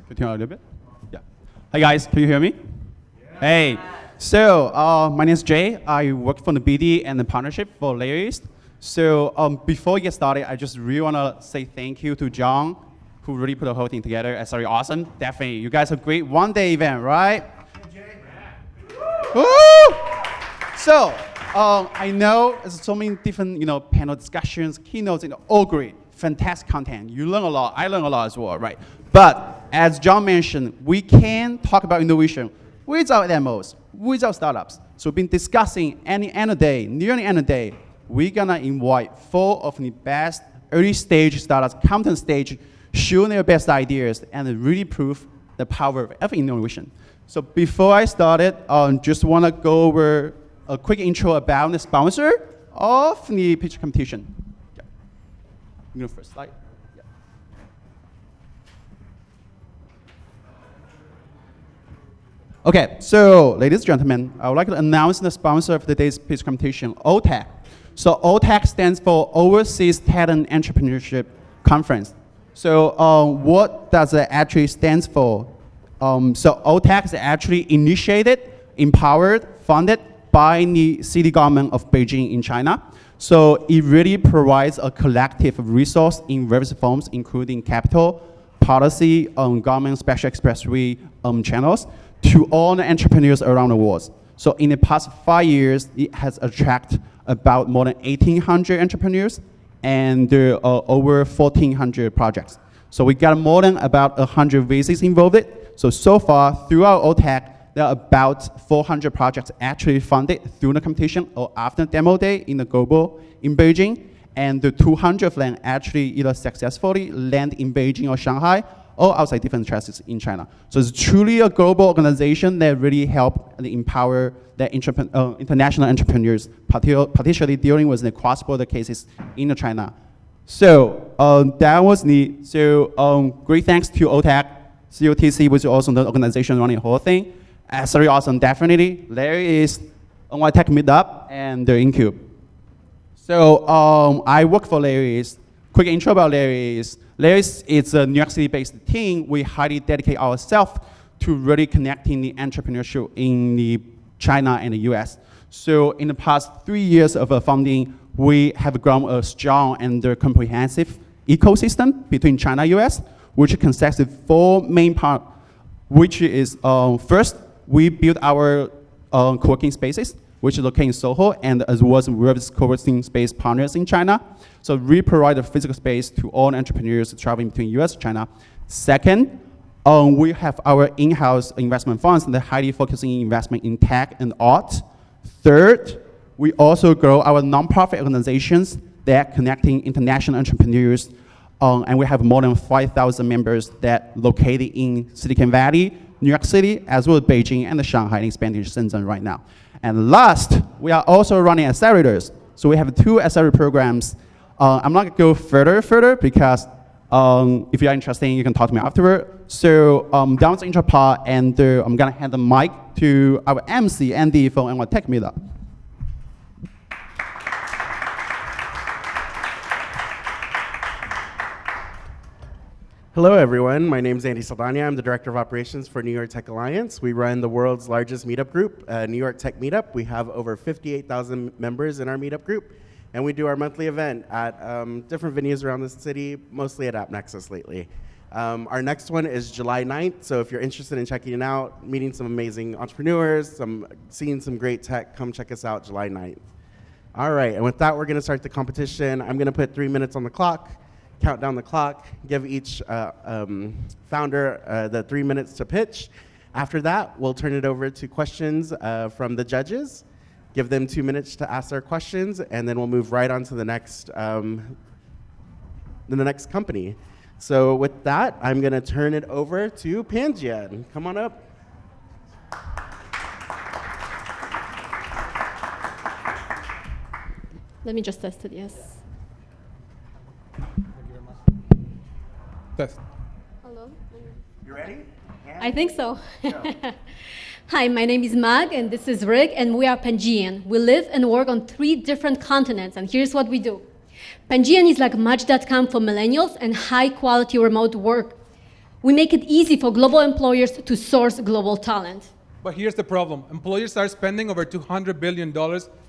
Continue a little bit. Yeah. Hi guys, can you hear me? Yeah. Hey. So my name is Jay. I work for the BD and the partnership for Lair. So before we get started, I just really want to say thank you to John, who really put the whole thing together. It's very awesome. Definitely, you guys are great one-day event, right? Woo! So I know there's so many different panel discussions, keynotes, all great, fantastic content. You learn a lot. I learn a lot as well, right? But as John mentioned, we can talk about innovation without demos, without startups. So we've been discussing nearly end of the day, we're gonna invite 4 of the best early stage startups, content stage, showing their best ideas and really prove the power of innovation. So before I started, just wanna go over a quick intro about the sponsor of the pitch competition. Yeah. You know, first slide. Yeah. Okay, so ladies and gentlemen, I would like to announce the sponsor of today's pitch competition, OTEC. So OTEC stands for Overseas Talent Entrepreneurship Conference. So what does it actually stand for? So OTEC is actually initiated, empowered, funded by the city government of Beijing in China. So it really provides a collective resource in various forms, including capital, policy, government special expressway channels to all the entrepreneurs around the world. So in the past 5 years, it has attracted about more than 1,800 entrepreneurs and over 1,400 projects. So we got more than about 100 VCs involved. So far, throughout OTEC, there are about 400 projects actually funded through the competition or after demo day in the global in Beijing, and the 200 of them actually either successfully land in Beijing or Shanghai or outside different trusses in China. So it's truly a global organization that really help and empower the international entrepreneurs, particularly dealing with the cross-border cases in China. So that was neat. So great thanks to OTEC, COTC, which is also the organization running the whole thing. Very awesome, definitely. Lair is on Tech Meetup and the Incube. So I work for Lair. Quick intro about Lair is a New York City-based team. We highly dedicate ourselves to really connecting the entrepreneurship in the China and the US. So in the past 3 years of funding, we have grown a strong and comprehensive ecosystem between China and US, which consists of 4 main parts, which is first, we built our co-working spaces, which is located in Soho, and as well as various co-working space partners in China. So we provide a physical space to all entrepreneurs traveling between US and China. Second, we have our in-house investment funds that highly focusing on investment in tech and art. Third, we also grow our nonprofit organizations that are connecting international entrepreneurs, and we have more than 5,000 members that located in Silicon Valley, New York City, as well as Beijing and Shanghai, and expanding to Shenzhen right now. And last, we are also running accelerators. So we have 2 accelerator programs. I'm not gonna go further because if you're interested, you can talk to me afterward. So that was the intro part, and I'm gonna hand the mic to our MC, Andy, from our Tech Meetup. Hello, everyone. My name is Andy Saldaña. I'm the Director of Operations for New York Tech Alliance. We run the world's largest meetup group, New York Tech Meetup. We have over 58,000 members in our meetup group, and we do our monthly event at different venues around the city, mostly at AppNexus lately. Our next one is July 9th, so if you're interested in checking it out, meeting some amazing entrepreneurs, seeing some great tech, come check us out July 9th. All right, and with that, we're gonna start the competition. I'm gonna put 3 minutes on the clock, count down the clock, give each founder the 3 minutes to pitch. After that, we'll turn it over to questions from the judges, give them 2 minutes to ask their questions, and then we'll move right on to the next company. So with that, I'm gonna turn it over to Panjian. Come on up. Let me just test it, yes. Test. Hello? You ready? I think so. Hi, my name is Mag, and this is Rick, and we are Panjian. We live and work on 3 different continents, and here's what we do. Panjian is like Match.com for millennials and high-quality remote work. We make it easy for global employers to source global talent. But here's the problem. Employers are spending over $200 billion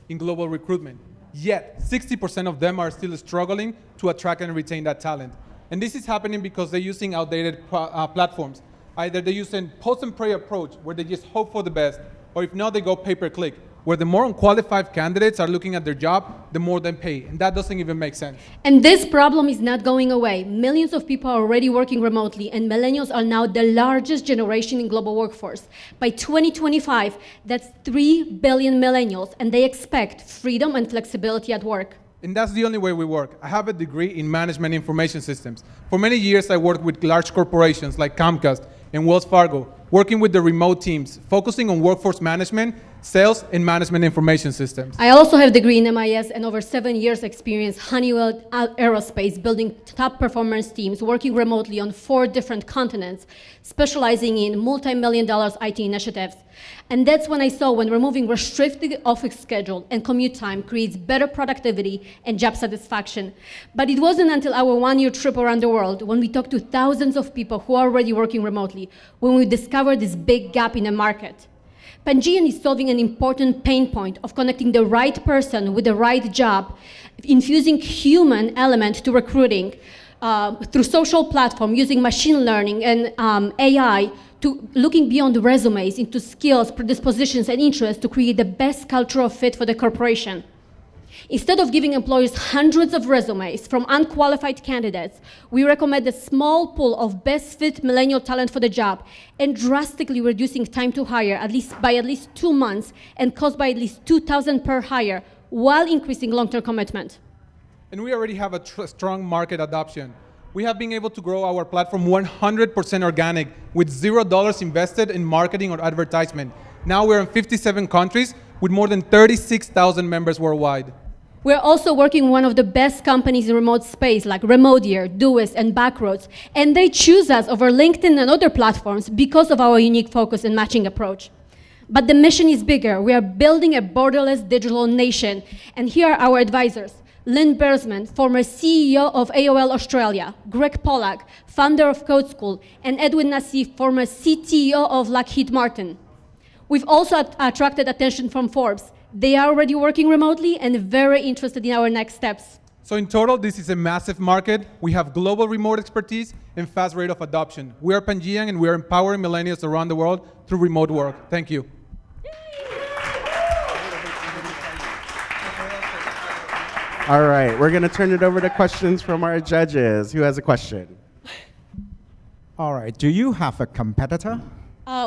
in global recruitment. Yet, 60% of them are still struggling to attract and retain that talent. And this is happening because they're using outdated platforms. Either they use a post and pray approach, where they just hope for the best, or if not, they go pay-per-click, where the more unqualified candidates are looking at their job, the more they pay. And that doesn't even make sense. And this problem is not going away. Millions of people are already working remotely, and millennials are now the largest generation in global workforce. By 2025, that's 3 billion millennials, and they expect freedom and flexibility at work. And that's the only way we work. I have a degree in management information systems. For many years, I worked with large corporations like Comcast and Wells Fargo, working with the remote teams, focusing on workforce management, sales, and management information systems. I also have a degree in MIS and over 7 years experience Honeywell Aerospace, building top performance teams, working remotely on 4 different continents, specializing in multi-million-dollar IT initiatives. And that's when I saw when removing restricted office schedule and commute time creates better productivity and job satisfaction. But it wasn't until our 1-year trip around the world, when we talked to thousands of people who are already working remotely, when we discovered this big gap in the market. Pangean is solving an important pain point of connecting the right person with the right job, infusing human element to recruiting through social platform, using machine learning and AI, to looking beyond the resumes into skills, predispositions, and interests to create the best cultural fit for the corporation. Instead of giving employers hundreds of resumes from unqualified candidates, we recommend a small pool of best fit millennial talent for the job, and drastically reducing time to hire by at least 2 months and cost by at least $2,000 per hire, while increasing long-term commitment. And we already have a strong market adoption. We have been able to grow our platform 100% organic with $0 invested in marketing or advertisement. Now we're in 57 countries with more than 36,000 members worldwide. We're also working with one of the best companies in remote space, like Remotier, Doist, and Backroads, and they choose us over LinkedIn and other platforms because of our unique focus and matching approach. But the mission is bigger. We are building a borderless digital nation, and here are our advisors. Lynn Bersman, former CEO of AOL Australia, Greg Pollack, founder of Code School, and Edwin Nassif, former CTO of Lockheed Martin. We've also attracted attention from Forbes. They are already working remotely and very interested in our next steps. So in total, this is a massive market. We have global remote expertise and fast rate of adoption. We are Pangean, and we are empowering millennials around the world through remote work. Thank you. All right, we're going to turn it over to questions from our judges. Who has a question? All right, do you have a competitor?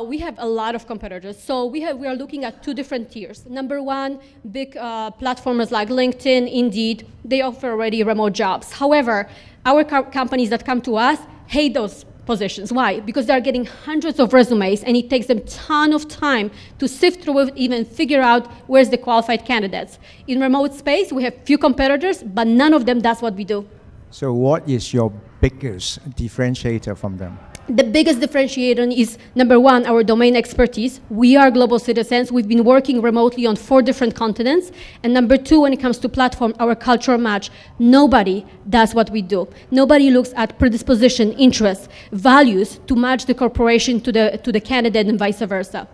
We have a lot of competitors. So we are looking at 2 different tiers. Number 1, big platforms like LinkedIn, Indeed, they offer already remote jobs. However, our companies that come to us hate those positions. Why? Because they're getting hundreds of resumes, and it takes them a ton of time to sift through it, even figure out where's the qualified candidates. In remote space, we have few competitors, but none of them does what we do. So what is your biggest differentiator from them? The biggest differentiator is, number 1, our domain expertise. We are global citizens. We've been working remotely on 4 different continents. And number 2, when it comes to platform, our cultural match. Nobody does what we do. Nobody looks at predisposition, interests, values to match the corporation to the candidate and vice versa.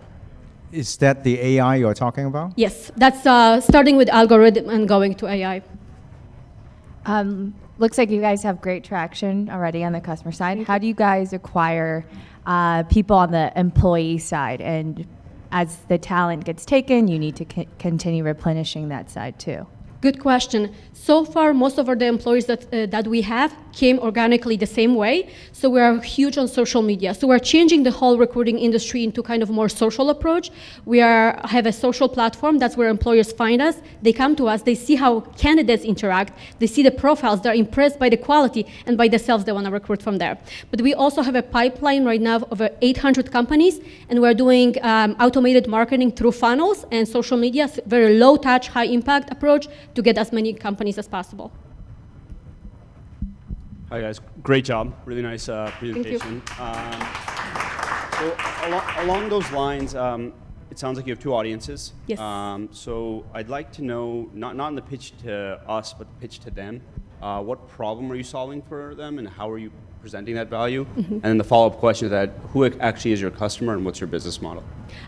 Is that the AI you're talking about? Yes, that's starting with algorithm and going to AI. Looks like you guys have great traction already on the customer side. How do you guys acquire people on the employee side? And as the talent gets taken, you need to continue replenishing that side too. Good question. So far, most of the employees that we have came organically the same way. So we are huge on social media. So we're changing the whole recruiting industry into kind of more social approach. We have a social platform. That's where employers find us. They come to us. They see how candidates interact. They see the profiles. They're impressed by the quality and by the sales they want to recruit from there. But we also have a pipeline right now of over 800 companies, and we're doing automated marketing through funnels and social media, very low touch, high impact approach to get as many companies as possible. Hi guys, great job. Really nice presentation. So along those lines, it sounds like you have 2 audiences. Yes. So I'd like to know, not in the pitch to us, but the pitch to them. What problem are you solving for them, and how are you presenting that value? And then the follow-up question is that who actually is your customer and what's your business model?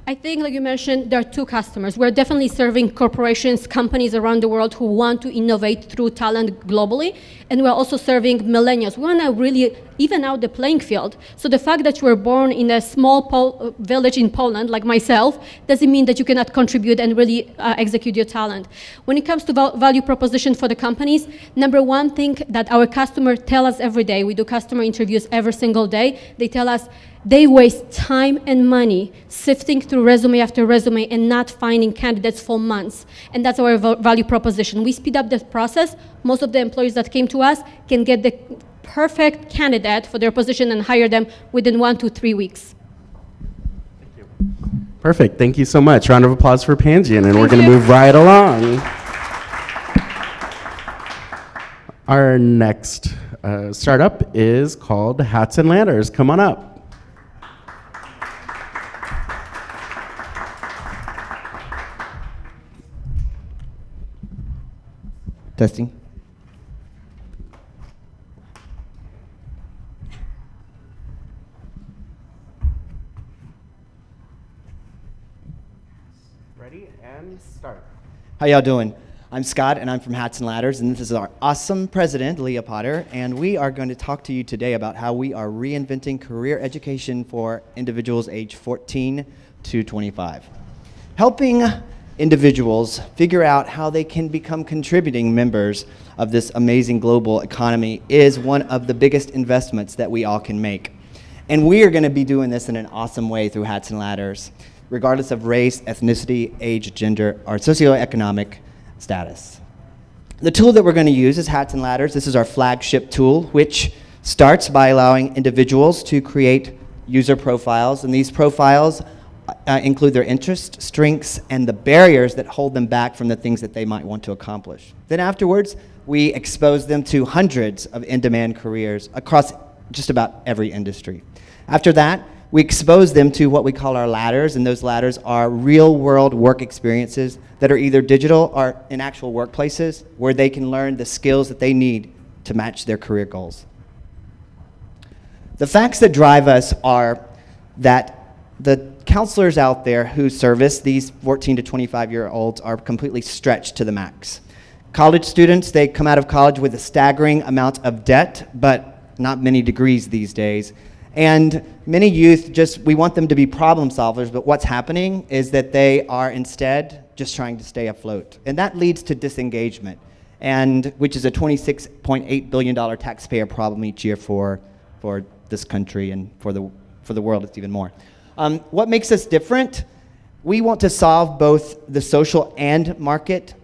I think, like you mentioned, there are two customers. We're definitely serving corporations, companies around the world who want to innovate through talent globally, and we're also serving millennials. We want to really even out the playing field. So the fact that you were born in a small village in Poland, like myself, doesn't mean that you cannot contribute and really execute your talent. When it comes to value proposition for the companies, number one thing that our customers tell us every day, we do customer interviews every single day, they tell us they waste time and money sifting through resume after resume and not finding candidates for months. And that's our value proposition. We speed up the process. Most of the employees that came to us can get the perfect candidate for their position and hire them within 1 to 3 weeks. Thank you. Perfect. Thank you so much. Round of applause for Panjian, and we're Thank going to you. move right along. Our next startup is called Hats and Ladders. Come on up. Testing. Ready and start. How y'all doing? I'm Scott, and I'm from Hats and Ladders, and this is our awesome president, Leah Potter, and we are going to talk to you today about how we are reinventing career education for individuals age 14 to 25. Helping individuals figure out how they can become contributing members of this amazing global economy is one of the biggest investments that we all can make. And we are going to be doing this in an awesome way through Hats and Ladders, regardless of race, ethnicity, age, gender, or socioeconomic status. The tool that we're going to use is Hats and Ladders. This is our flagship tool, which starts by allowing individuals to create user profiles, and these profiles include their interests, strengths, and the barriers that hold them back from the things that they might want to accomplish. Then afterwards, we expose them to hundreds of in-demand careers across just about every industry. After that, we expose them to what we call our ladders, and those ladders are real-world work experiences that are either digital or in actual workplaces where they can learn the skills that they need to match their career goals. The facts that drive us are that the counselors out there who service these 14 to 25-year-olds are completely stretched to the max. College students, they come out of college with a staggering amount of debt, but not many degrees these days. And many youth we want them to be problem solvers, but what's happening is that they are instead just trying to stay afloat. And that leads to disengagement, which is a $26.8 billion taxpayer problem each year for this country, and for the world it's even more. What makes us different? We want to solve both the social and market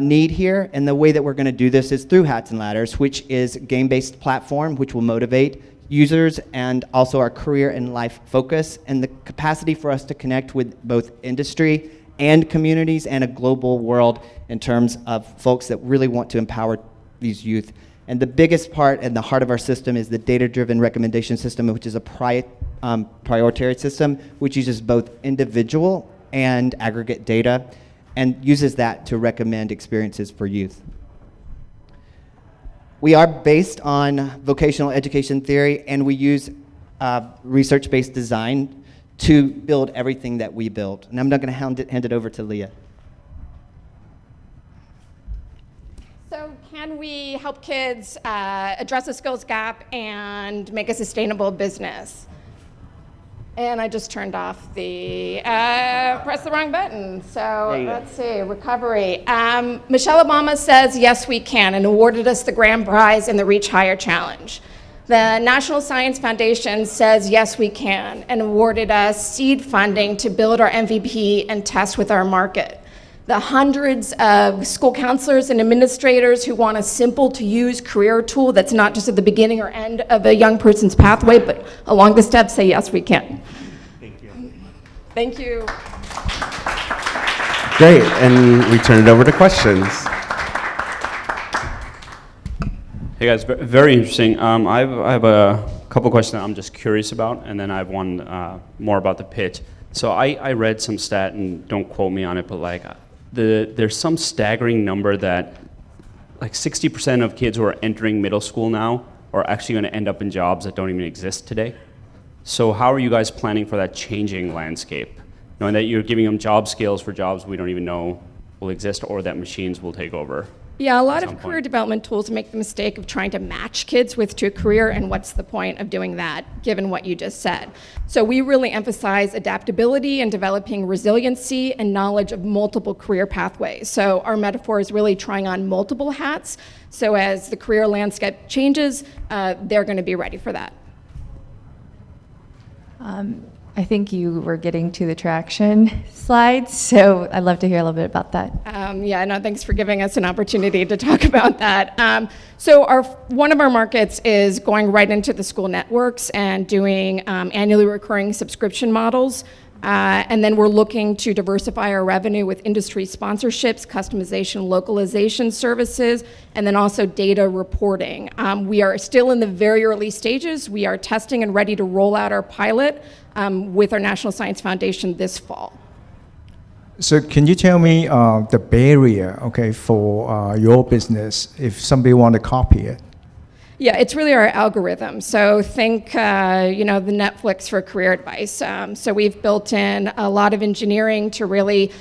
need here, and the way that we're going to do this is through Hats and Ladders, which is a game-based platform which will motivate users, and also our career and life focus, and the capacity for us to connect with both industry and communities and a global world in terms of folks that really want to empower these youth. And the biggest part and the heart of our system is the data-driven recommendation system, which is a priority system, which uses both individual and aggregate data, and uses that to recommend experiences for youth. We are based on vocational education theory, and we use research-based design to build everything that we build. And I'm now going to hand it over to Leah. So can we help kids address a skills gap and make a sustainable business? And I just turned off pressed the wrong button. So let's see, recovery. Michelle Obama says, yes, we can, and awarded us the grand prize in the Reach Higher Challenge. The National Science Foundation says, yes, we can, and awarded us seed funding to build our MVP and test with our market. The hundreds of school counselors and administrators who want a simple-to-use career tool that's not just at the beginning or end of a young person's pathway, but along the steps, say, yes, we can. Thank you. Thank you. Great, and we turn it over to questions. Hey guys, very interesting. I have a couple questions that I'm just curious about, and then I have one more about the pitch. So I read some stat, and don't quote me on it, but like there's some staggering number that like 60% of kids who are entering middle school now are actually going to end up in jobs that don't even exist today. So how are you guys planning for that changing landscape, knowing that you're giving them job skills for jobs we don't even know will exist or that machines will take over? Yeah, a lot of career development tools make the mistake of trying to match kids to a career, and what's the point of doing that, given what you just said? So we really emphasize adaptability and developing resiliency and knowledge of multiple career pathways. So our metaphor is really trying on multiple hats, so as the career landscape changes, they're going to be ready for that. I think you were getting to the traction slides, so I'd love to hear a little bit about that. Yeah, no, thanks for giving us an opportunity to talk about that. So one of our markets is going right into the school networks and doing annually recurring subscription models. And then we're looking to diversify our revenue with industry sponsorships, customization, localization services, and then also data reporting. We are still in the very early stages. We are testing and ready to roll out our pilot with our National Science Foundation this fall. So can you tell me the barrier, okay, for your business if somebody want to copy it? Yeah, it's really our algorithm. So think, the Netflix for career advice. So we've built in a lot of engineering to really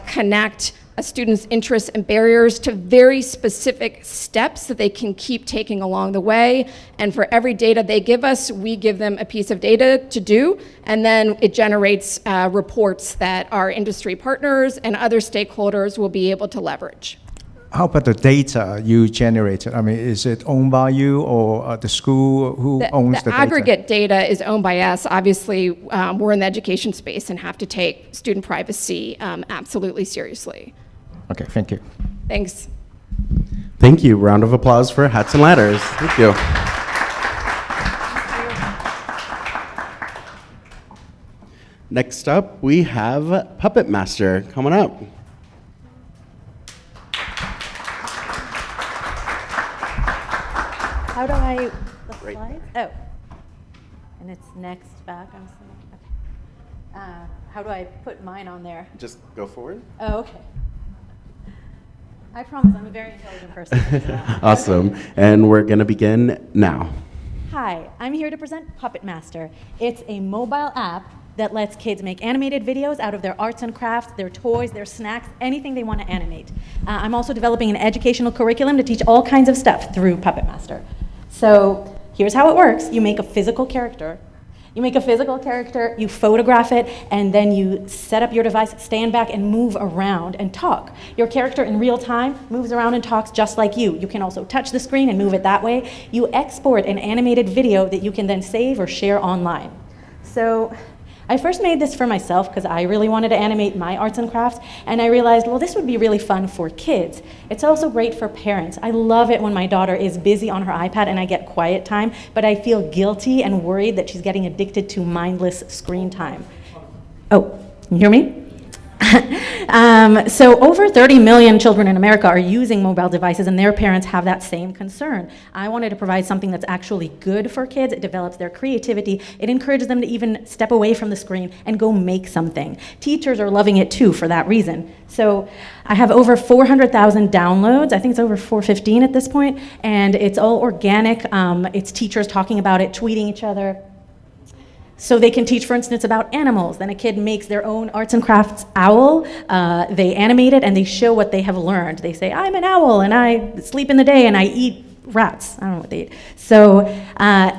connect a student's interests and barriers to very specific steps that they can keep taking along the way. And for every data they give us, we give them a piece of data to do, and then it generates reports that our industry partners and other stakeholders will be able to leverage. How about the data you generated? I mean, is it owned by you or the school? Who owns the data? The aggregate data is owned by us. Obviously, we're in the education space and have to take student privacy absolutely seriously. Okay, thank you. Thanks. Thank you. Round of applause for Hats and Ladders. Thank you. Next up, we have Puppet Master coming up. How do I, the slides? Oh, and it's next back, I'm assuming. Okay. How do I put mine on there? Just go forward. Oh, okay. I promise I'm a very intelligent person. Awesome. And we're going to begin now. Hi, I'm here to present Puppet Master. It's a mobile app that lets kids make animated videos out of their arts and crafts, their toys, their snacks, anything they want to animate. I'm also developing an educational curriculum to teach all kinds of stuff through Puppet Master. So here's how it works. You make a physical character. You photograph it, and then you set up your device, stand back, and move around and talk. Your character in real time moves around and talks just like you. You can also touch the screen and move it that way. You export an animated video that you can then save or share online. So I first made this for myself because I really wanted to animate my arts and crafts, and I realized, well, this would be really fun for kids. It's also great for parents. I love it when my daughter is busy on her iPad and I get quiet time, but I feel guilty and worried that she's getting addicted to mindless screen time. Oh, you hear me? So over 30 million children in America are using mobile devices, and their parents have that same concern. I wanted to provide something that's actually good for kids. It develops their creativity. It encourages them to even step away from the screen and go make something. Teachers are loving it too for that reason. So I have over 400,000 downloads. I think it's over 415 at this point, and it's all organic. It's teachers talking about it, tweeting each other. So they can teach, for instance, about animals. Then a kid makes their own arts and crafts owl. They animate it and they show what they have learned. They say, I'm an owl and I sleep in the day and I eat rats. I don't know what they eat. So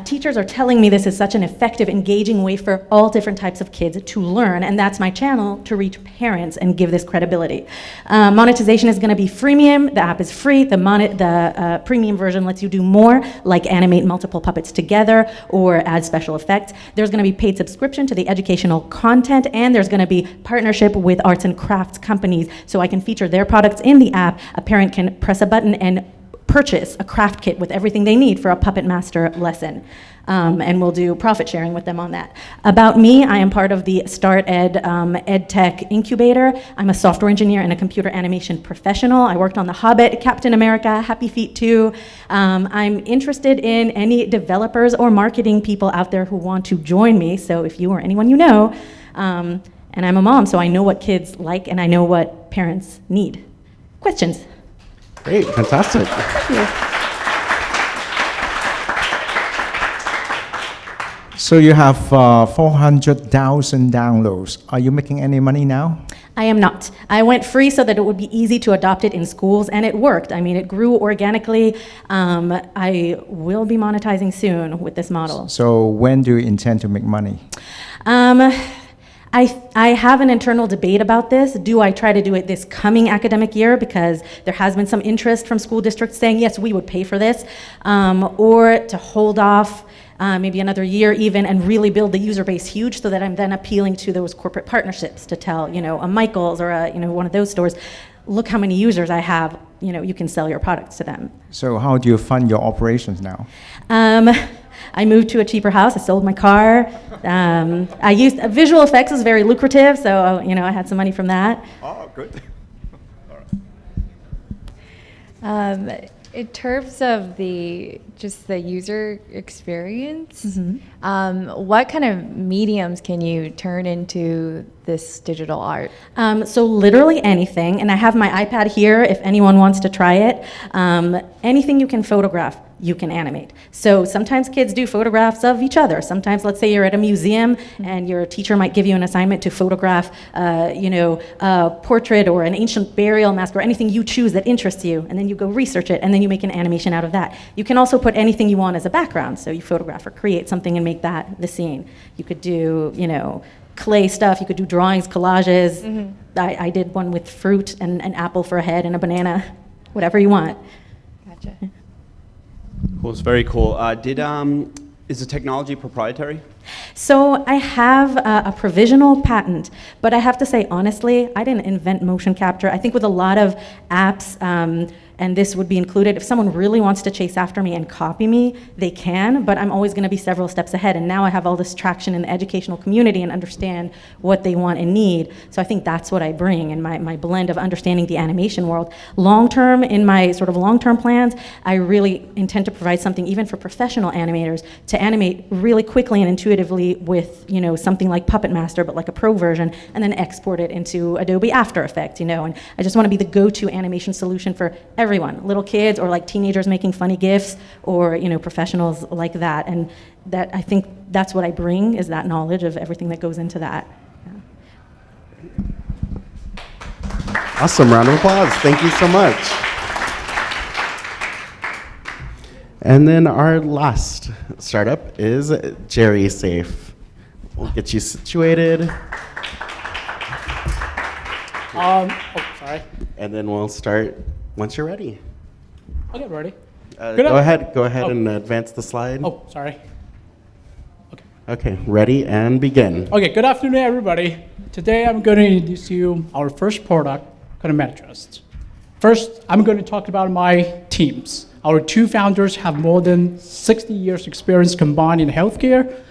teachers are telling me this is such an effective, engaging way for all different types of kids to learn, and that's my channel to reach parents and give this credibility. Monetization is going to be freemium. The app is free. The premium version lets you do more, like animate multiple puppets together or add special effects. There's going to be paid subscription to the educational content, and there's going to be partnership with arts and crafts companies, so I can feature their products in the app. A parent can press a button and purchase a craft kit with everything they need for a Puppet Master lesson. And we'll do profit sharing with them on that. About me, I am part of the Start Ed EdTech Incubator. I'm a software engineer and a computer animation professional. I worked on The Hobbit, Captain America, Happy Feet 2. I'm interested in any developers or marketing people out there who want to join me. So if you or anyone you know, and I'm a mom, so I know what kids like and I know what parents need. Questions? Great, fantastic. Thank you. So you have 400,000 downloads. Are you making any money now? I am not. I went free so that it would be easy to adopt it in schools, and it worked. I mean, it grew organically. I will be monetizing soon with this model. So when do you intend to make money? I have an internal debate about this. Do I try to do it this coming academic year, because there has been some interest from school districts saying, yes, we would pay for this, or to hold off maybe another year even and really build the user base huge so that I'm then appealing to those corporate partnerships to tell, a Michael's or one of those stores, look how many users I have, you can sell your products to them. So how do you fund your operations now? I moved to a cheaper house. I sold my car. I used visual effects is very lucrative, so I had some money from that. Oh, good. In terms of the user experience, what kind of mediums can you turn into this digital art? So literally anything, and I have my iPad here if anyone wants to try it. Anything you can photograph, you can animate. So sometimes kids do photographs of each other. Sometimes, let's say you're at a museum and your teacher might give you an assignment to photograph, a portrait or an ancient burial mask or anything you choose that interests you, and then you go research it, and then you make an animation out of that. You can also put anything you want as a background. So you photograph or create something and make that the scene. You could do, clay stuff. You could do drawings, collages. I did one with fruit and an apple for a head and a banana, whatever you want. Gotcha. Cool, it's very cool. Is the technology proprietary? So I have a provisional patent, but I have to say, honestly, I didn't invent motion capture. I think with a lot of apps, and this would be included, if someone really wants to chase after me and copy me, they can, but I'm always going to be several steps ahead. And now I have all this traction in the educational community and understand what they want and need. So I think that's what I bring in my blend of understanding the animation world. Long-term, in my sort of long-term plans, I really intend to provide something even for professional animators to animate really quickly and intuitively with, something like Puppet Master, but like a pro version, and then export it into Adobe After Effects, and I just want to be the go-to animation solution for everyone, little kids or like teenagers making funny GIFs or, professionals like that. And that, I think that's what I bring, is that knowledge of everything that goes into that. Yeah. Awesome, round of applause. Thank you so much. And then our last startup is Jerry Safe. We'll get you situated. Sorry. And then we'll start once you're ready. Okay, ready. Go ahead and advance the slide. Oh, sorry. Okay, ready and begin. Okay, good afternoon, everybody. Today I'm going to introduce you our first product, called MetaTrust. First, I'm going to talk about my teams. Our two founders have more than 60 years experience combined in healthcare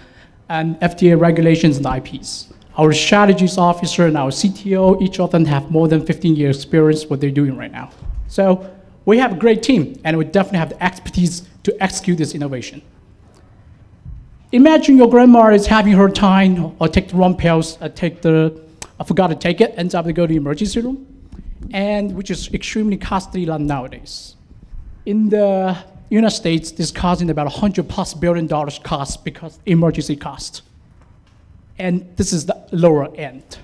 and FDA regulations and IPs. Our strategies officer and our CTO, each of them have more than 15 years experience what they're doing right now. So we have a great team, and we definitely have the expertise to execute this innovation. Imagine your grandma is having her time or take the wrong pills, I forgot to take it, ends up to go to the emergency room, and which is extremely costly nowadays. In the United States, this is causing about $100+ billion cost because emergency cost. And this is the lower end.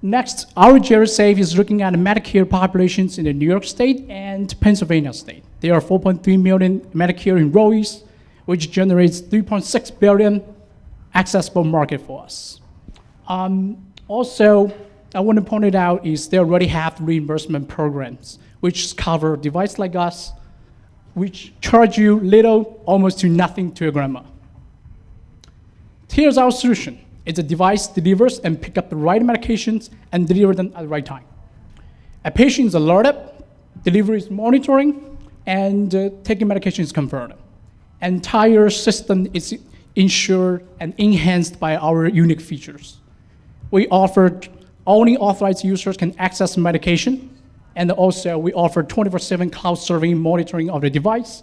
Next, our Jerry Safe is looking at Medicare populations in the New York State and Pennsylvania State. There are 4.3 million Medicare enrollees, which generates 3.6 billion accessible market for us. Also, I want to point it out is they already have reimbursement programs, which cover device like us, which charge you little, almost to nothing to your grandma. Here's our solution. It's a device delivers and pick up the right medications and deliver them at the right time. A patient is alerted, delivery is monitoring, and taking medication is confirmed. Entire system is ensured and enhanced by our unique features. We offer only authorized users can access medication, and also we offer 24/7 cloud serving monitoring of the device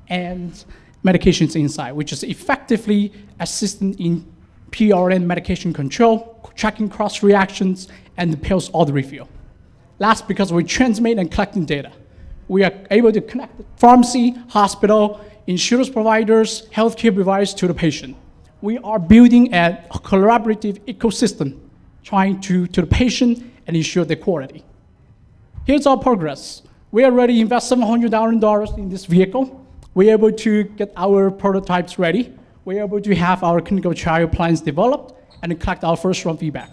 and medications inside, which is effectively assisting in PRN medication control, tracking cross reactions, and the pills auto refill. Last, because we transmit and collecting data, we are able to connect the pharmacy, hospital, insurance providers, healthcare providers to the patient. we are building a collaborative ecosystem trying to the patient and ensure the quality. Here's our progress. We already invest $700,000 in this vehicle. We're able to get our prototypes ready. We're able to have our clinical trial plans developed and collect our first round feedback.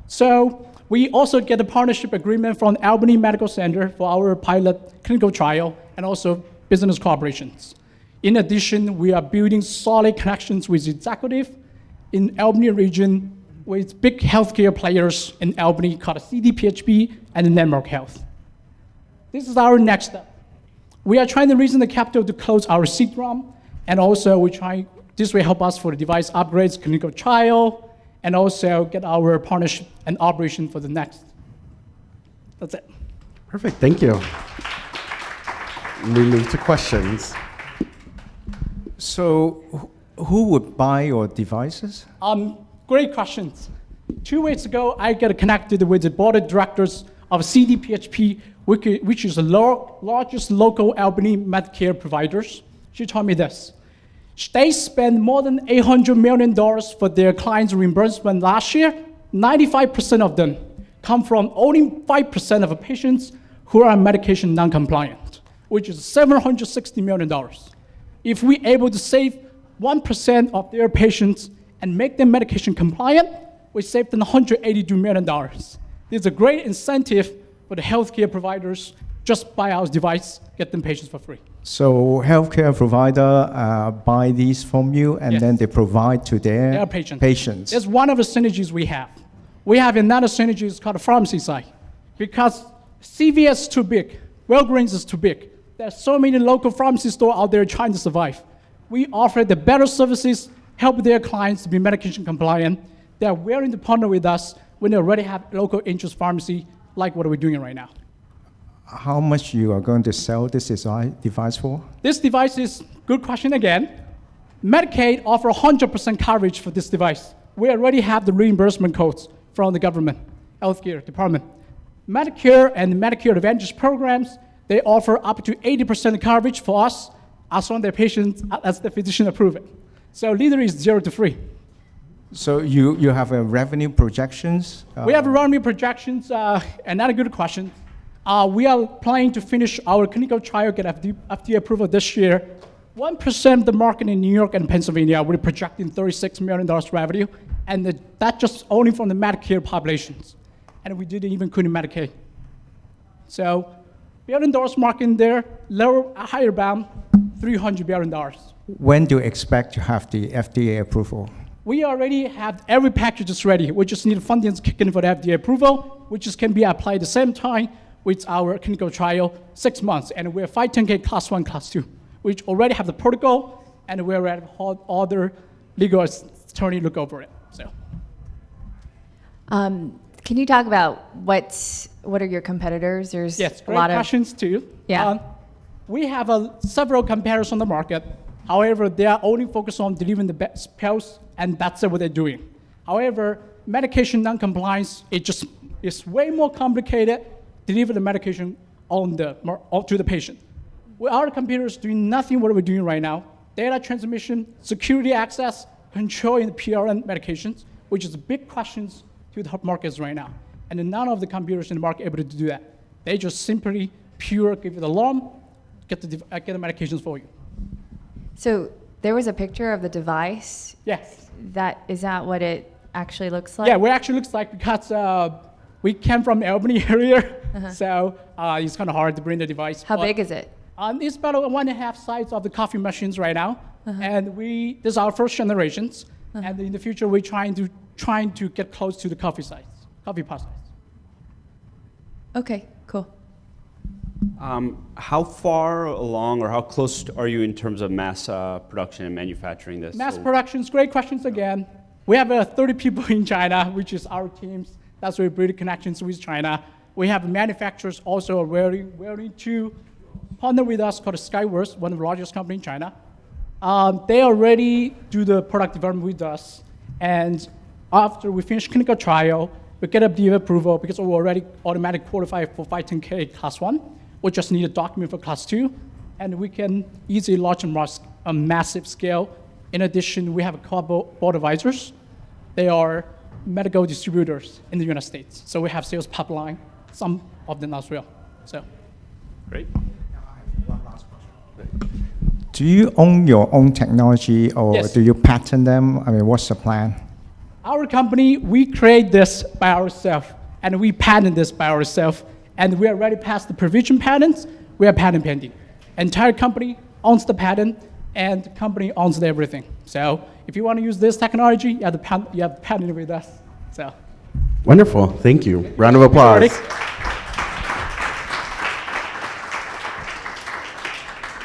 So we also get a partnership agreement from Albany Medical Center for our pilot clinical trial and also business cooperations. In addition, we are building solid connections with executives in Albany region with big healthcare players in Albany called CDPHP and Landmark Health. This is our next step. We are trying to raise the capital to close our seed round, and also this will help us for the device upgrades, clinical trial, and also get our partnership and operation for the next. That's it. Perfect, thank you. We move to questions. So who would buy your devices? Great questions. 2 weeks ago, I got connected with the board of directors of CDPHP, which is the largest local Albany Medicare providers. She told me this. They spent more than $800 million for their clients' reimbursement last year. 95% of them come from only 5% of the patients who are medication non-compliant, which is $760 million. If we're able to save 1% of their patients and make them medication compliant, we save them $182 million. This is a great incentive for the healthcare providers. Just buy our device, get them patients for free. So healthcare provider buy these from you and then they provide to their patients. It's one of the synergies we have. We have another synergy, it's called the pharmacy side. Because CVS is too big, Walgreens is too big. There's so many local pharmacy stores out there trying to survive. We offer the better services, help their clients to be medication compliant. They're willing to partner with us when they already have local interest pharmacy, like what we're doing right now. How much you are going to sell this device for? This device is, good question again. Medicaid offer 100% coverage for this device. We already have the reimbursement codes from the government, healthcare department. Medicare and Medicare Advantage programs, they offer up to 80% coverage for us, as long as the patient, as the physician approve it. So literally it's 0 to 3. So you have a revenue projections? We have revenue projections, another good question. We are planning to finish our clinical trial, get FDA approval this year. 1% of the market in New York and Pennsylvania, we're projecting $36 million revenue, and that's just only from the Medicare populations. And we didn't even include Medicaid. So, $1 billion market in there, higher bound, $300 billion. When do you expect to have the FDA approval? We already have every package is ready. We just need funding to kick in for the FDA approval, which can be applied at the same time with our clinical trial, 6 months. And we're 510K class 1, class 2, which already have the protocol, and we already have all the legal attorney look over it. So, can you talk about what are your competitors? There's great questions too. Yeah. We have several competitors on the market. However, they are only focused on delivering the best pills, and that's what they're doing. However, medication non-compliance, it's way more complicated. Deliver the medication to the patient. Our computers doing nothing what we're doing right now. Data transmission, security access, controlling the PRN medications, which is big questions to the markets right now. And none of the computers in the market are able to do that. They just simply give the alarm, get the medications for you. So there was a picture of the device. Yes. Is that what it actually looks like? Yeah, what it actually looks like, because we came from the Albany area, so it's kind of hard to bring the device. How big is it? It's about 1.5 size of the coffee machines right now, and this is our first generations, and in the future we're trying to get close to the coffee pot size. Okay, cool. How far along or how close are you in terms of mass production and manufacturing this? Mass productions, great questions again. We have 30 people in China, which is our teams. That's where we build connections with China. We have manufacturers also willing to partner with us called Skyworks, one of the largest companies in China. They already do the product development with us. And after we finish clinical trial, we get FDA approval because we're already automatically qualified for 510K class 1. We just need a document for class 2. And we can easily launch a massive scale In addition, we have a couple board advisors. They are medical distributors in the United States. So we have sales pipeline, some of them as well. So. Great. Do you own your own technology or Yes. do you patent them? I mean, what's the plan? Our company, we create this by ourselves, and we patent this by ourselves, and we are already past the provision patents. We are patent pending. Entire company owns the patent, and the company owns everything. So if you want to use this technology, you have to patent it with us. So. Wonderful. Thank you. Round of applause. Ready?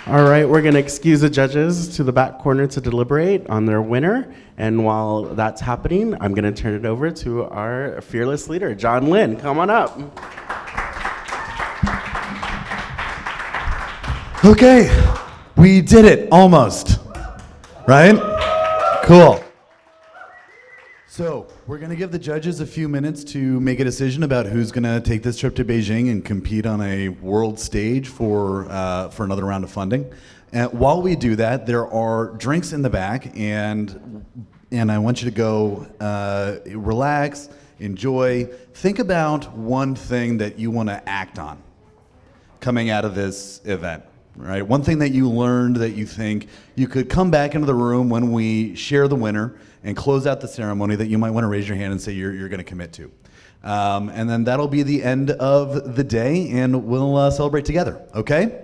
All right, we're going to excuse the judges to the back corner to deliberate on their winner. And while that's happening, I'm going to turn it over to our fearless leader, John Lin. Come on up. Okay, we did it, almost. Right? Cool. So, we're going to give the judges a few minutes to make a decision about who's going to take this trip to Beijing and compete on a world stage for another round of funding. And while we do that, there are drinks in the back, and I want you to go relax, enjoy. Think about one thing that you want to act on coming out of this event. Right? One thing that you learned that you think you could come back into the room when we share the winner and close out the ceremony that you might want to raise your hand and say you're going to commit to. And then that'll be the end of the day, and we'll celebrate together, okay?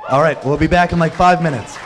All right, we'll be back in like 5 minutes.